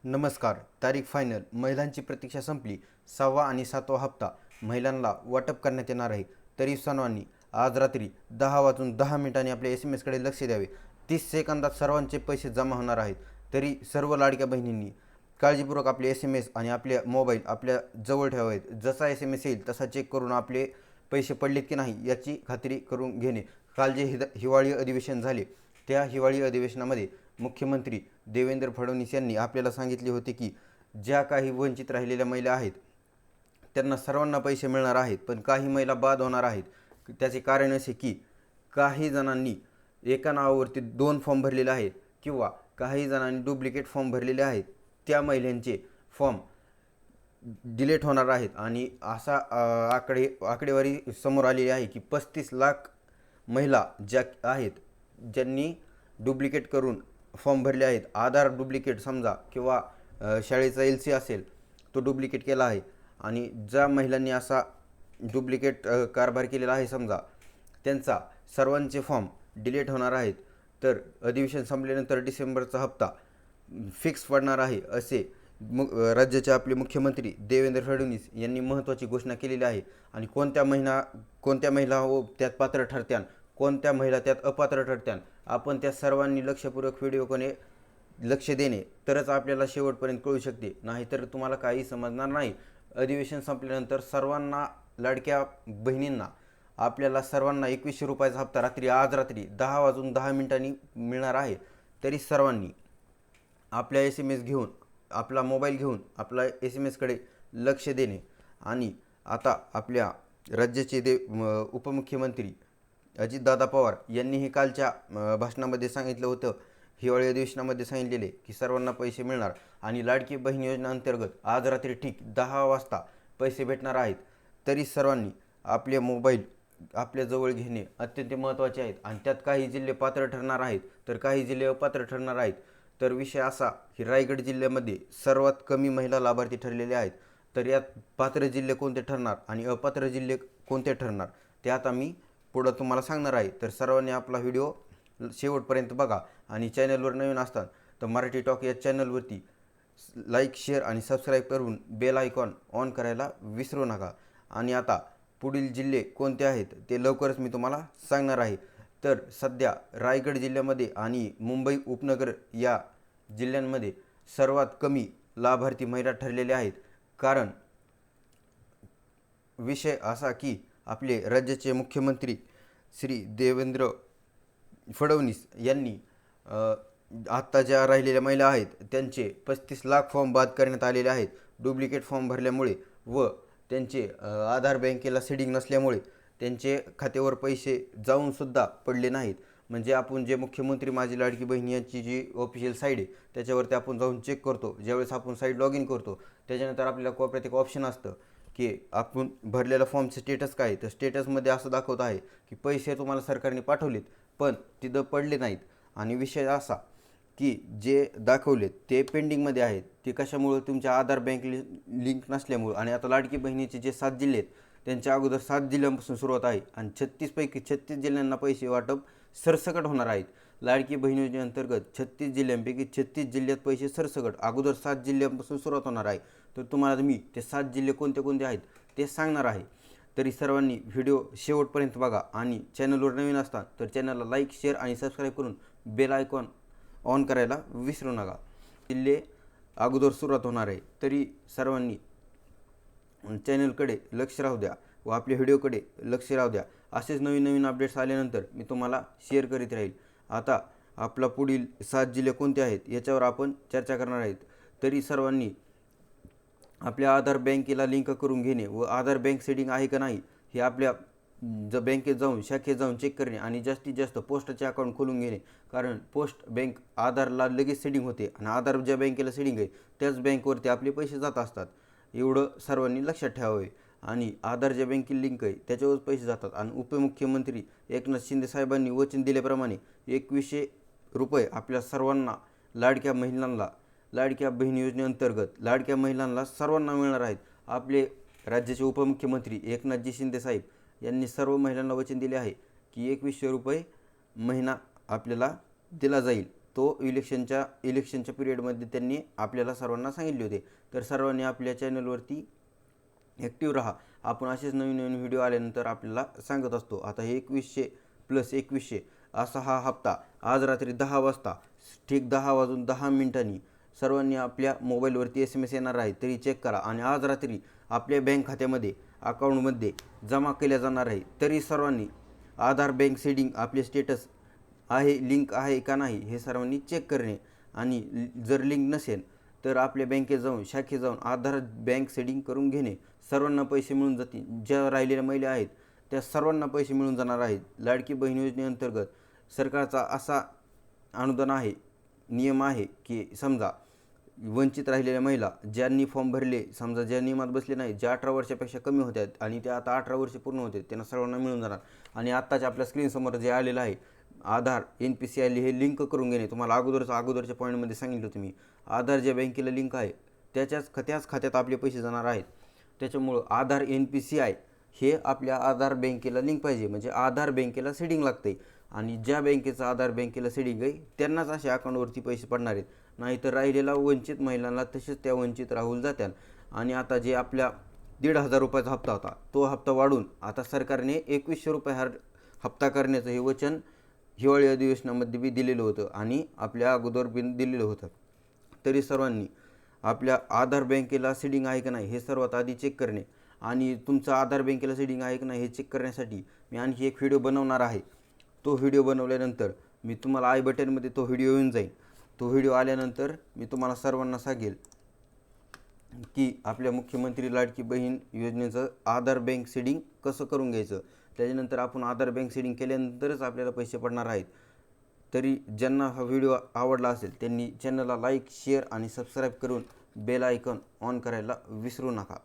नमस्कार. तारीख फायनल. महिलांची प्रतीक्षा संपली. 6वा आणि 7वा हप्ता महिलांना वाटप करण्यात येणार आहे. तरी सर्वांनी आज रात्री 10:10 आपल्या SMS कडे लक्ष द्यावे. 30 सेकंदात सर्वांचे पैसे जमा होणार आहेत. तरी सर्व लाडक्या बहिणींनी काळजीपूर्वक आपले SMS आणि आपले मोबाईल आपल्या जवळ ठेवावेत. जसा SMS येईल तसा चेक करून आपले पैसे पडलेत की नाही याची खात्री करून घेणे. काल जे हिवाळी अधिवेशन झाले त्या हिवाळी अधिवेशनामध्ये मुख्यमंत्री देवेंद्र फडणवीस यांनी आपल्याला सांगितले होते की ज्या काही वंचित राहिलेल्या महिला आहेत त्यांना सर्वांना पैसे मिळणार आहेत, पण काही महिला बाद होणार आहेत. त्याचे कारण असे की काही जणांनी एका नावावरती 2 फॉर्म भरलेले आहेत किंवा काही जणांनी डुप्लिकेट फॉर्म भरलेले आहेत. त्या महिलांचे फॉर्म डिलीट होणार आहेत आणि असा आकडेवारी समोर आलेली आहे की 35 लाख महिला ज्या आहेत ज्यांनी डुप्लिकेट करून फॉर्म भरले आहेत. आधार डुप्लिकेट समजा किंवा शाळेचा LC असेल तो डुप्लिकेट केला आहे आणि ज्या महिलांनी असा डुप्लिकेट कारभार केलेला आहे समजा त्यांचा सर्वांचे फॉर्म डिलीट होणार आहेत. तर अधिवेशन संपल्यानंतर डिसेंबरचा हप्ता फिक्स पडणार आहे असे राज्याचे आपले मुख्यमंत्री देवेंद्र फडणवीस यांनी महत्त्वाची घोषणा केलेली आहे. आणि कोणत्या महिला त्यात पात्र ठरत्यान, कोणत्या महिला त्यात अपात्र ठरत्यान, आपण त्या सर्वांनी लक्षपूर्वक व्हिडिओकडे लक्ष देणे तरच आपल्याला शेवटपर्यंत कळू शकते, नाहीतर तुम्हाला काही समजणार नाही. अधिवेशन संपल्यानंतर सर्वांना लाडक्या बहिणींना आपल्याला सर्वांना 2100 रुपयाचा हप्ता आज रात्री 10:10 मिळणार आहे. तरी सर्वांनी आपल्या SMS घेऊन आपला मोबाईल घेऊन आपला SMSकडे लक्ष देणे. आणि आता आपल्या राज्याचे उपमुख्यमंत्री अजितदादा पवार यांनीही कालच्या भाषणामध्ये सांगितलं होतं, हिवाळी अधिवेशनामध्ये सांगितलेले की सर्वांना पैसे मिळणार आणि लाडकी बहीण योजनेअंतर्गत आज रात्री ठीक 10 वाजता पैसे भेटणार आहेत. तरी सर्वांनी आपले मोबाईल आपल्याजवळ घेणे अत्यंत महत्त्वाचे आहेत. आणि त्यात काही जिल्हे पात्र ठरणार आहेत तर काही जिल्हे अपात्र ठरणार आहेत. तर विषय असा की रायगड जिल्ह्यामध्ये सर्वात कमी महिला लाभार्थी ठरलेले आहेत. तर यात पात्र जिल्हे कोणते ठरणार आणि अपात्र जिल्हे कोणते ठरणार ते आता मी पुढं तुम्हाला सांगणार आहे. तर सर्वांनी आपला व्हिडिओ शेवटपर्यंत बघा आणि चॅनलवर नवीन असतात तर मराठी टॉक या चॅनलवरती लाईक, शेअर आणि सबस्क्राईब करून बेल आयकॉन ऑन करायला विसरू नका. आणि आता पुढील जिल्हे कोणते आहेत ते लवकरच मी तुम्हाला सांगणार आहे. तर सध्या रायगड जिल्ह्यामध्ये आणि मुंबई उपनगर या जिल्ह्यांमध्ये सर्वात कमी लाभार्थी महिला ठरलेल्या आहेत. कारण विषय असा की आपले राज्याचे मुख्यमंत्री श्री देवेंद्र फडणवीस यांनी आत्ता ज्या राहिलेल्या महिला आहेत त्यांचे 35 लाख फॉर्म बाद करण्यात आलेले आहेत डुप्लिकेट फॉर्म भरल्यामुळे व त्यांचे आधार बँकेला सीडिंग नसल्यामुळे त्यांचे खात्यावर पैसे जाऊनसुद्धा पडले नाहीत. म्हणजे आपण जे मुख्यमंत्री माझी लाडकी बहीण यांची जी ऑफिशियल साईट आहे त्याच्यावरती आपण जाऊन चेक करतो. ज्यावेळेस आपण साईट लॉग इन करतो त्याच्यानंतर आपल्याला कोपऱ्यात एक ऑप्शन असतं की आपण भरलेल्या फॉर्मचे स्टेटस काय. तर स्टेटसमध्ये असं दाखवत आहे की पैसे तुम्हाला सरकारने पाठवलेत पण तिथं पडले नाहीत. आणि विषय असा की जे दाखवलेत ते पेंडिंगमध्ये आहेत. ते कशामुळं तुमच्या आधार बँक लिंक नसल्यामुळं. आणि आता लाडकी बहिणीचे जे 7 जिल्हे आहेत त्यांच्या अगोदर 7 जिल्ह्यांपासून सुरुवात आहे आणि 36 पैकी 36 जिल्ह्यांना पैसे वाटप सरसकट होणार आहेत. लाडकी बहीण योजनेअंतर्गत 36 जिल्ह्यांपैकी 36 जिल्ह्यात पैसे सरसकट अगोदर 7 जिल्ह्यांपासून सुरुवात होणार आहे. तर तुम्हाला मी ते 7 जिल्हे कोणते कोणते आहेत ते सांगणार आहे. तरी सर्वांनी व्हिडिओ शेवटपर्यंत बघा आणि चॅनलवर नवीन असतात तर चॅनलला लाईक, शेअर आणि सबस्क्राईब करून बेल आयकॉन ऑन करायला विसरू नका. जिल्हे अगोदर सुरुवात होणार आहे. तरी सर्वांनी चॅनलकडे लक्ष राहू द्या व आपल्या व्हिडिओकडे लक्ष राहू द्या. असेच नवीन नवीन अपडेट्स आल्यानंतर मी तुम्हाला शेअर करीत राहील. आता आपला पुढील 7 जिल्हे कोणते आहेत याच्यावर आपण चर्चा करणार आहेत. तरी सर्वांनी आपल्या आधार बँकेला लिंक करून घेणे व आधार बँक सेटिंग आहे का नाही हे आपल्या बँकेत जाऊन शाखेत जाऊन चेक करणे आणि जास्तीत जास्त पोस्टचे अकाउंट खोलून घेणे. कारण पोस्ट बँक आधारला लगेच सेटिंग होते आणि आधार ज्या बँकेला सेटिंग आहे त्याच बँकवरती आपले पैसे जात असतात. एवढं सर्वांनी लक्षात ठेवावे. आणि आधार ज्या बँकेला लिंक आहे त्याच्यावर पैसे जातात. आणि उपमुख्यमंत्री एकनाथ शिंदे साहेबांनी वचन दिल्याप्रमाणे 2100 रुपये आपल्या सर्वांना लाडक्या महिलांना लाडक्या बहीण योजनेअंतर्गत लाडक्या महिलांना सर्वांना मिळणार आहेत. आपले राज्याचे उपमुख्यमंत्री एकनाथजी शिंदे साहेब यांनी सर्व महिलांना वचन दिले आहे की 2100 रुपये महिना आपल्याला दिला जाईल. तो इलेक्शनच्या पिरियडमध्ये त्यांनी आपल्याला सर्वांना सांगितले होते. तर सर्वांनी आपल्या चॅनलवरती ॲक्टिव्ह राहा. आपण असेच नवीन नवीन व्हिडिओ आल्यानंतर आपल्याला सांगत असतो. आता हे 2100+2100 असा हा हप्ता आज रात्री 10 वाजता ठीक 10:10 सर्वांनी आपल्या मोबाईलवरती SMS येणार आहे, तरी चेक करा. आणि आज रात्री आपल्या बँक खात्यामध्ये अकाउंटमध्ये जमा केल्या जाणार आहे. तरी सर्वांनी आधार बँक सेटिंग आपले स्टेटस आहे, लिंक आहे का नाही हे सर्वांनी चेक करणे. आणि जर लिंक नसेल तर आपल्या बँकेत जाऊन शाखेत जाऊन आधार बँक सेटिंग करून घेणे. सर्वांना पैसे मिळून जातील. ज्या राहिलेल्या महिला आहेत त्या सर्वांना पैसे मिळून जाणार आहेत. लाडकी बहीण योजनेअंतर्गत सरकारचा असा अनुदान आहे, नियम आहे की समजा वंचित राहिलेल्या महिला ज्यांनी फॉर्म भरले, समजा ज्या नियमात बसले नाही, ज्या 18 वर्षापेक्षा कमी होत्या आणि त्या आता 18 वर्ष पूर्ण होते, त्यांना सर्वांना मिळून जाणार. आणि आत्ताच्या आपल्या स्क्रीनसमोर जे आलेलं आहे आधार NPCI हे लिंक करून घेणे. तुम्हाला अगोदरच्या पॉईंटमध्ये सांगितलं होतं मी. आधार ज्या बँकेला लिंक आहे त्याच खात्यात आपले पैसे जाणार आहेत. त्याच्यामुळं आधार NPCI हे आपल्या आधार बँकेला लिंक पाहिजे. म्हणजे आधार बँकेला सेटिंग लागते आणि ज्या बँकेचं आधार बँकेला सेटिंग आहे त्यांनाच अशा अकाउंटवरती पैसे पडणार आहेत. नाहीतर राहिलेला वंचित महिलांना तसेच त्या वंचित राहून जात्याल. आणि आता जे आपल्या 1,500 रुपयाचा हप्ता होता तो हप्ता वाढून आता सरकारने 2100 रुपये हा हप्ता करण्याचं हे वचन हिवाळी अधिवेशनामध्ये बी दिलेलं होतं आणि आपल्या अगोदर बी दिलेलं होतं. तरी सर्वांनी आपल्या आधार बँकेला सेटिंग आहे का नाही हे सर्वात आधी चेक करणे. आणि तुमचं आधार बँकेला सेटिंग आहे का नाही हे चेक करण्यासाठी मी आणखी एक व्हिडिओ बनवणार आहे. तो व्हिडिओ बनवल्यानंतर मी तुम्हाला आय बटनमध्ये तो व्हिडिओ येऊन जाईल. तो व्हिडिओ आल्यानंतर मी तुम्हाला सर्वांना सांगेल की आपल्या मुख्यमंत्री लाडकी बहीण योजनेचं आधार बँक सेटिंग कसं करून घ्यायचं. त्याच्यानंतर आपण आधार बँक सेटिंग केल्यानंतरच आपल्याला पैसे पडणार आहेत. तरी ज्यांना हा व्हिडिओ आवडला असेल त्यांनी चॅनलला लाईक, शेअर आणि सबस्क्राईब करून बेल आयकॉन ऑन करायला विसरू नका.